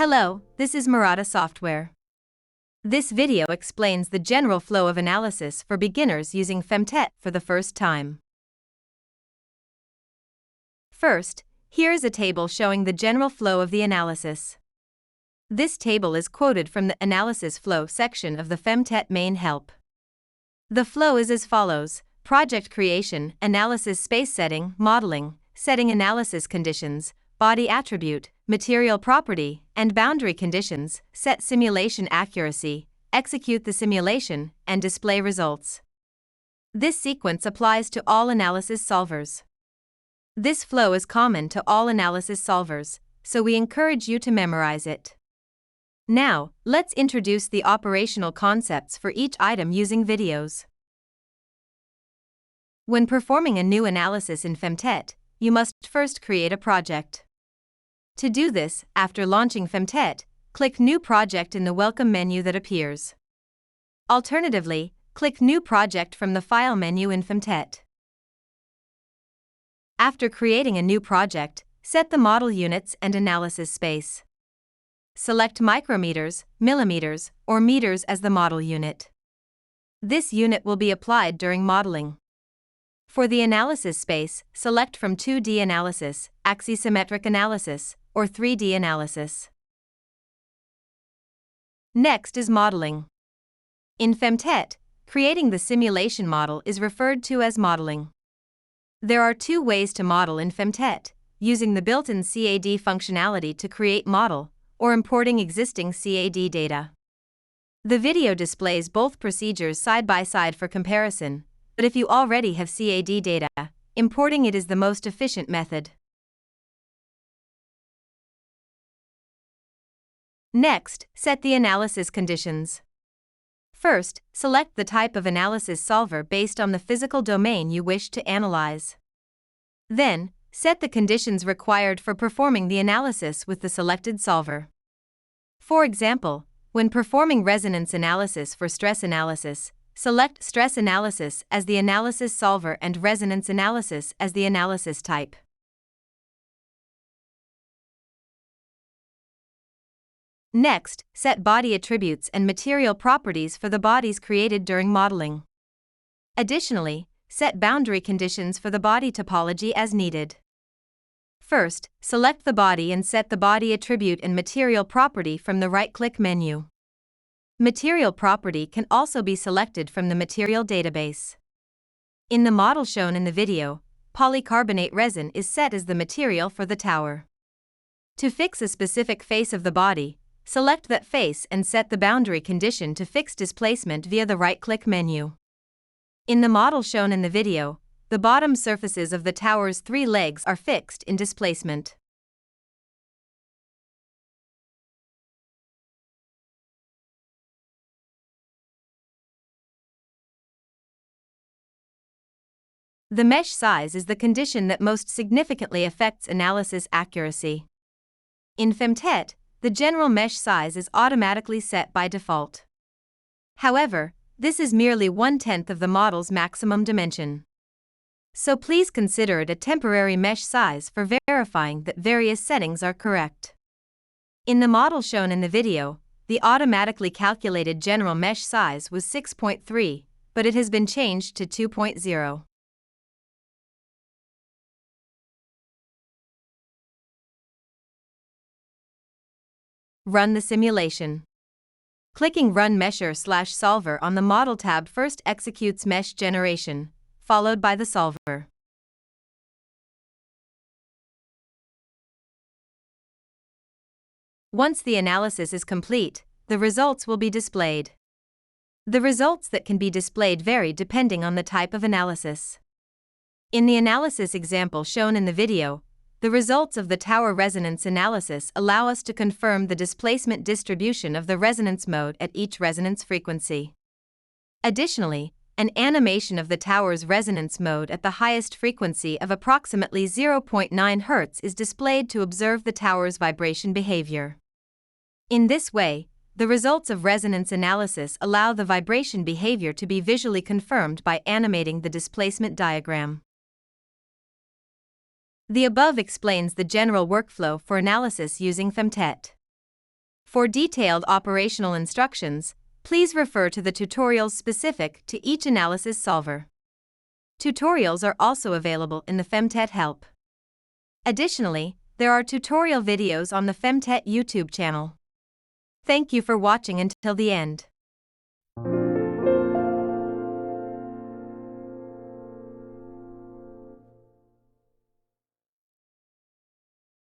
Hello, this is Murata Software. This video explains the general flow of analysis for beginners using Femtet for the first time. First, here is a table showing the general flow of the analysis. This table is quoted from the Analysis Flow section of the Femtet main help. The flow is as follows: project creation, analysis space setting, modeling, setting analysis conditions, body attribute, material property, and boundary conditions, set simulation accuracy, execute the simulation, and display results. This sequence applies to all analysis solvers. This flow is common to all analysis solvers, so we encourage you to memorize it. Now, let's introduce the operational concepts for each item using videos. When performing a new analysis in Femtet, you must first create a project. To do this, after launching Femtet, click New Project in the Welcome menu that appears. Alternatively, click New Project from the File menu in Femtet. After creating a new project, set the model units and analysis space. Select micrometers, millimeters, or meters as the model unit. This unit will be applied during modeling. For the analysis space, select from 2D analysis, axisymmetric analysis, or 3D analysis. Next is modeling. In Femtet, creating the simulation model is referred to as modeling. There are two ways to model in Femtet: using the built-in CAD functionality to create model, or importing existing CAD data. The video displays both procedures side by side for comparison, but if you already have CAD data, importing it is the most efficient method. Next, set the analysis conditions. First, select the type of analysis solver based on the physical domain you wish to analyze. Then, set the conditions required for performing the analysis with the selected solver. For example, when performing resonance analysis for stress analysis, select stress analysis as the analysis solver and resonance analysis as the analysis type. Next, set body attributes and material properties for the bodies created during modeling. Additionally, set boundary conditions for the body topology as needed. First, select the body and set the body attribute and material property from the right-click menu. Material property can also be selected from the material database. In the model shown in the video, polycarbonate resin is set as the material for the tower. To fix a specific face of the body, select that face and set the boundary condition to fix displacement via the right-click menu. In the model shown in the video, the bottom surfaces of the tower's 3 legs are fixed in displacement. The mesh size is the condition that most significantly affects analysis accuracy. In Femtet, the general mesh size is automatically set by default. However, this is merely 1/10 of the model's maximum dimension. So please consider it a temporary mesh size for verifying that various settings are correct. In the model shown in the video, the automatically calculated general mesh size was 6.3, but it has been changed to 2.0. Run the simulation. Clicking Run Mesher/Solver on the Model tab first executes mesh generation, followed by the solver. Once the analysis is complete, the results will be displayed. The results that can be displayed vary depending on the type of analysis. In the analysis example shown in the video, the results of the tower resonance analysis allow us to confirm the displacement distribution of the resonance mode at each resonance frequency. Additionally, an animation of the tower's resonance mode at the highest frequency of approximately 0.9 Hz is displayed to observe the tower's vibration behavior. In this way, the results of resonance analysis allow the vibration behavior to be visually confirmed by animating the displacement diagram. The above explains the general workflow for analysis using Femtet. For detailed operational instructions, please refer to the tutorials specific to each analysis solver. Tutorials are also available in the Femtet help. Additionally, there are tutorial videos on the Femtet YouTube channel. Thank you for watching until the end.